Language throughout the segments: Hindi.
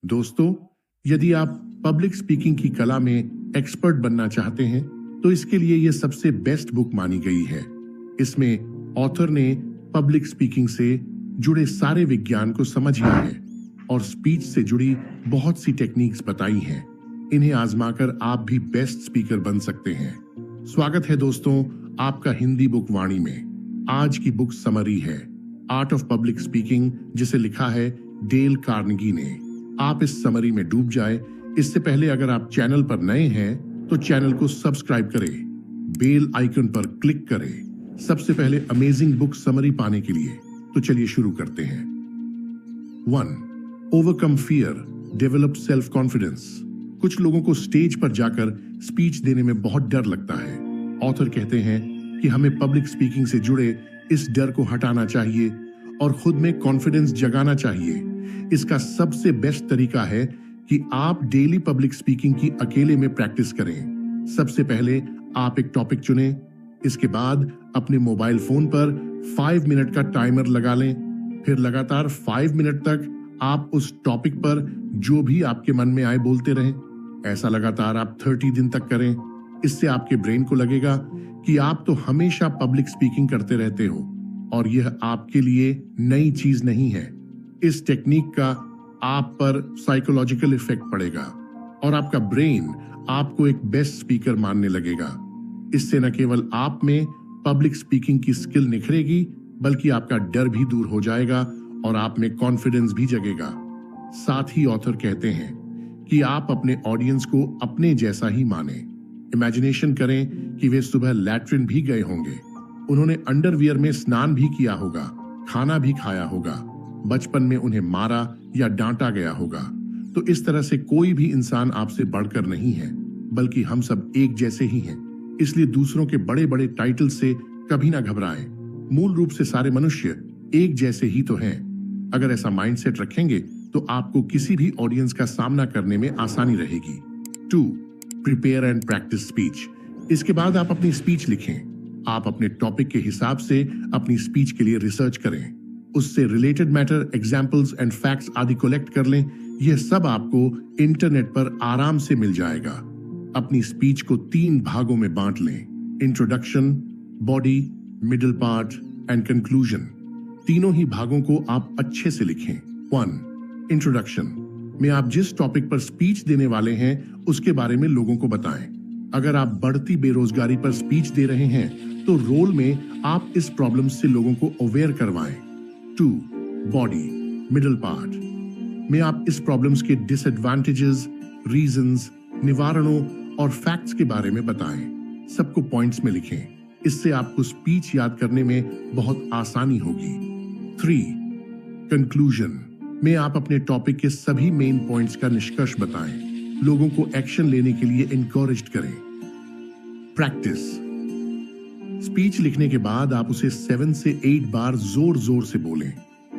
दोस्तों, यदि आप पब्लिक स्पीकिंग की कला में एक्सपर्ट बनना चाहते हैं तो इसके लिए यह सबसे बेस्ट बुक मानी गई है। इसमें ऑथर ने पब्लिक स्पीकिंग से जुड़े सारे विज्ञान को समझा है और स्पीच से जुड़ी बहुत सी टेक्निक्स बताई हैं। इन्हें आजमाकर आप भी बेस्ट स्पीकर बन सकते हैं। स्वागत है दोस्तों आपका हिंदी बुक वाणी में। आज की बुक समरी है आर्ट ऑफ पब्लिक स्पीकिंग, जिसे लिखा है डेल कार्नेगी ने। आप इस समरी में डूब जाए। इससे पहले अगर आप चैनल पर नए हैं तो चैनल को सब्सक्राइब करें, बेल आइकन पर क्लिक करें सबसे पहले अमेजिंग बुक समरी पाने के लिए। तो चलिए शुरू करते हैं। 1. Overcome fear, develop self confidence. कुछ लोगों को स्टेज पर जाकर स्पीच देने में बहुत डर लगता है। ऑथर कहते हैं कि हमें पब्लिक स्पीकिंग से जुड़े इस डर को हटाना चाहिए और खुद में कॉन्फिडेंस जगाना चाहिए। इसका सबसे बेस्ट तरीका है कि आप डेली पब्लिक स्पीकिंग की अकेले में प्रैक्टिस करें। सबसे पहले आप एक टॉपिक चुनें। इसके बाद अपने मोबाइल फोन पर 5 मिनट का टाइमर लगा लें। फिर लगातार 5 मिनट तक आप उस टॉपिक पर जो भी आपके मन में आए बोलते रहें। ऐसा लगातार आप 30 दिन तक करें। इससे आपके ब्रेन को लगेगा कि आप तो हमेशा पब्लिक स्पीकिंग करते रहते हो और यह आपके लिए नई चीज नहीं है। इस टेक्निक का आप पर साइकोलॉजिकल इफेक्ट पड़ेगा और आपका ब्रेन आपको एक बेस्ट स्पीकर मानने लगेगा। इससे न केवल आप में पब्लिक स्पीकिंग की स्किल निखरेगी, बल्कि आपका डर भी दूर हो जाएगा और आप में कॉन्फिडेंस भी जगेगा। साथ ही ऑथर कहते हैं कि आप अपने ऑडियंस को अपने जैसा ही माने। इमेजिनेशन करें कि वे सुबह लैट्रिन भी गए होंगे, उन्होंने अंडरवियर में स्नान भी किया होगा, खाना भी खाया होगा, बचपन में उन्हें मारा या डांटा गया होगा। तो इस तरह से कोई भी इंसान आपसे बढ़कर नहीं है, बल्कि हम सब एक जैसे ही हैं। इसलिए दूसरों के बड़े बड़े टाइटल से कभी ना घबराएं। मूल रूप से सारे मनुष्य एक जैसे ही तो हैं। अगर ऐसा माइंडसेट रखेंगे तो आपको किसी भी ऑडियंस का सामना करने में आसानी रहेगी। 2. Prepare and practice speech. इसके बाद आप अपनी स्पीच लिखें। आप अपने टॉपिक के हिसाब से अपनी स्पीच के लिए रिसर्च करें, उससे related matter, examples and facts आदि कलेक्ट कर लें। यह सब आपको इंटरनेट पर आराम से मिल जाएगा। अपनी स्पीच को 3 भागों में बांट लें: introduction, body, middle part and conclusion. तीनों ही भागों को आप अच्छे से लिखें। 1. इंट्रोडक्शन में आप जिस टॉपिक पर स्पीच देने वाले हैं उसके बारे में लोगों को बताएं। अगर आप बढ़ती बेरोजगारी पर स्पीच दे रहे हैं तो रोल में आप इस प्रॉब्लम से लोगों को अवेयर करवाएं। 2. बॉडी, मिडिल पार्ट में आप इस प्रॉब्लम्स के डिसएडवांटेजेस, रीजंस, निवारणों और फैक्ट्स के बारे में बताएं। सबको पॉइंट्स में लिखें। इससे आपको स्पीच याद करने में बहुत आसानी होगी। 3. कंक्लूजन में आप अपने टॉपिक के सभी मेन पॉइंट्स का निष्कर्ष बताएं। लोगों को एक्शन लेने के लिए एनकरेज करें। प्रैक्टिस। स्पीच लिखने के बाद आप उसे 7 से 8 बार जोर जोर से बोलें।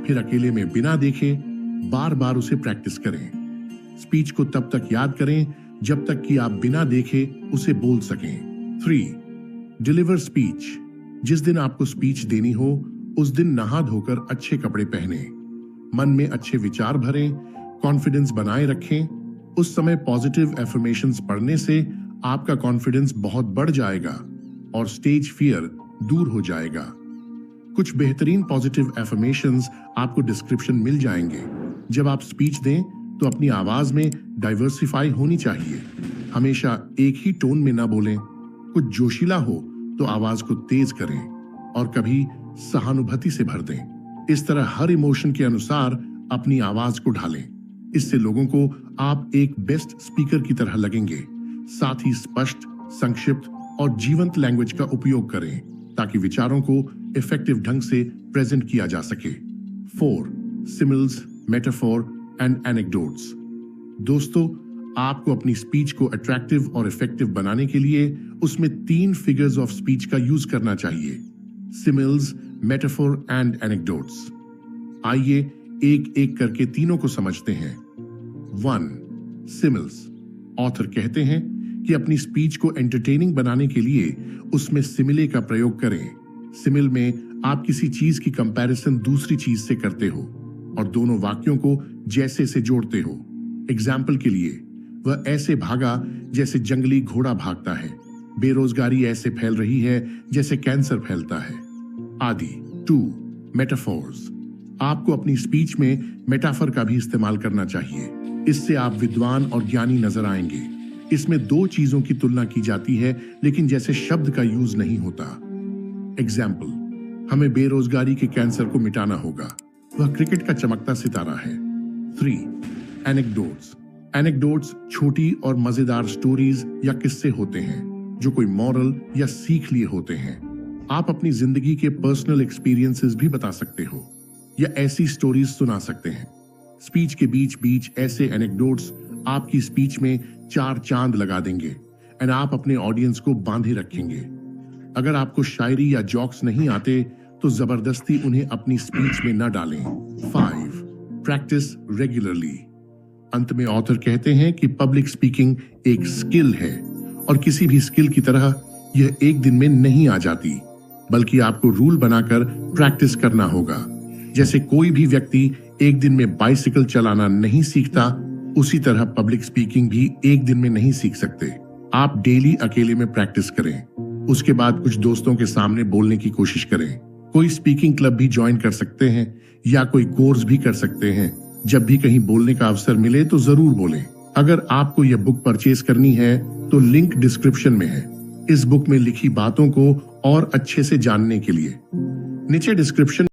फिर अकेले में बिना देखे बार बार उसे प्रैक्टिस करें। स्पीच को तब तक याद करें जब तक कि आप बिना देखे उसे बोल सकें। 3. Deliver speech. जिस दिन आपको स्पीच देनी हो उस दिन नहा धोकर अच्छे कपड़े पहने, मन में अच्छे विचार भरें, कॉन्फिडेंस बनाए रखें। उस समय पॉजिटिव एफर्मेशंस पढ़ने से आपका कॉन्फिडेंस बहुत बढ़ जाएगा और स्टेज फियर दूर हो जाएगा। कुछ बेहतरीन पॉजिटिव एफर्मेशंस आपको डिस्क्रिप्शन मिल जाएंगे। जब आप स्पीच दें तो अपनी आवाज में डाइवर्सिफाई होनी चाहिए। हमेशा एक ही टोन में ना बोलें। कुछ जोशीला हो तो आवाज को तेज करें और कभी सहानुभूति से भर दें। इस तरह हर इमोशन के अनुसार अपनी आवाज को ढालें। इससे लोगों को आप एक बेस्ट स्पीकर की तरह लगेंगे। साथ ही स्पष्ट, संक्षिप्त और जीवंत लैंग्वेज का उपयोग करें ताकि विचारों को इफेक्टिव ढंग से प्रेजेंट किया जा सके। 4. सिमिल्स, मेटाफोर एंड एनेक्डोट्स। दोस्तों, आपको अपनी स्पीच को अट्रैक्टिव और इफेक्टिव बनाने के लिए उसमें 3 फिगर्स ऑफ स्पीच का यूज करना चाहिए: सिमिल्स, मेटाफोर एंड एनेक्डोट्स। आइए एक एक करके तीनों को समझते हैं। 1. सिमिल्स। ऑथर कहते हैं कि अपनी स्पीच को एंटरटेनिंग बनाने के लिए उसमें सिमिले का प्रयोग करें। सिमिल में आप किसी चीज की कंपैरिजन दूसरी चीज से करते हो और दोनों वाक्यों को जैसे से जोड़ते हो। एग्जाम्पल के लिए, वह ऐसे भागा जैसे जंगली घोड़ा भागता है। बेरोजगारी ऐसे फैल रही है जैसे कैंसर फैलता है, आदि। 2. मेटाफोर्स। आपको अपनी स्पीच में मेटाफर का भी इस्तेमाल करना चाहिए। इससे आप विद्वान और ज्ञानी नजर आएंगे। इसमें दो चीजों की तुलना की जाती है, लेकिन जैसे शब्द का यूज नहीं होता। एग्जाम्पल, हमें बेरोजगारी के कैंसर को मिटाना होगा। वह क्रिकेट का चमकता सितारा है। 3. एनेक्डोट्स। एनेक्डोट्स छोटी और मजेदार स्टोरीज या किस्से होते हैं जो कोई मॉरल या सीख लिए होते हैं। आप अपनी जिंदगी के पर्सनल एक्सपीरियंसेस भी बता सकते हो या ऐसी स्टोरीज सुना सकते हैं। स्पीच के बीच बीच ऐसे एनेक्डोट्स आपकी स्पीच में 4 चांद लगा देंगे एंड आप अपने ऑडियंस को बांधे रखेंगे। अगर आपको शायरी या जॉक्स नहीं आते तो जबरदस्ती उन्हें अपनी स्पीच में न डालें। 5. Practice regularly. अंत में ऑथर कहते हैं कि पब्लिक स्पीकिंग एक स्किल है और किसी भी स्किल की तरह यह एक दिन में नहीं आ जाती, बल्कि आपको रूल बनाकर प्रैक्टिस करना होगा। जैसे कोई भी व्यक्ति एक दिन में बाइसिकल चलाना नहीं सीखता, उसी तरह पब्लिक स्पीकिंग भी एक दिन में नहीं सीख सकते। आप डेली अकेले में प्रैक्टिस करें, उसके बाद कुछ दोस्तों के सामने बोलने की कोशिश करें। कोई स्पीकिंग क्लब भी ज्वाइन कर सकते हैं या कोई कोर्स भी कर सकते हैं। जब भी कहीं बोलने का अवसर मिले तो जरूर बोलें। अगर आपको यह बुक परचेज करनी है तो लिंक डिस्क्रिप्शन में है। इस बुक में लिखी बातों को और अच्छे से जानने के लिए नीचे डिस्क्रिप्शन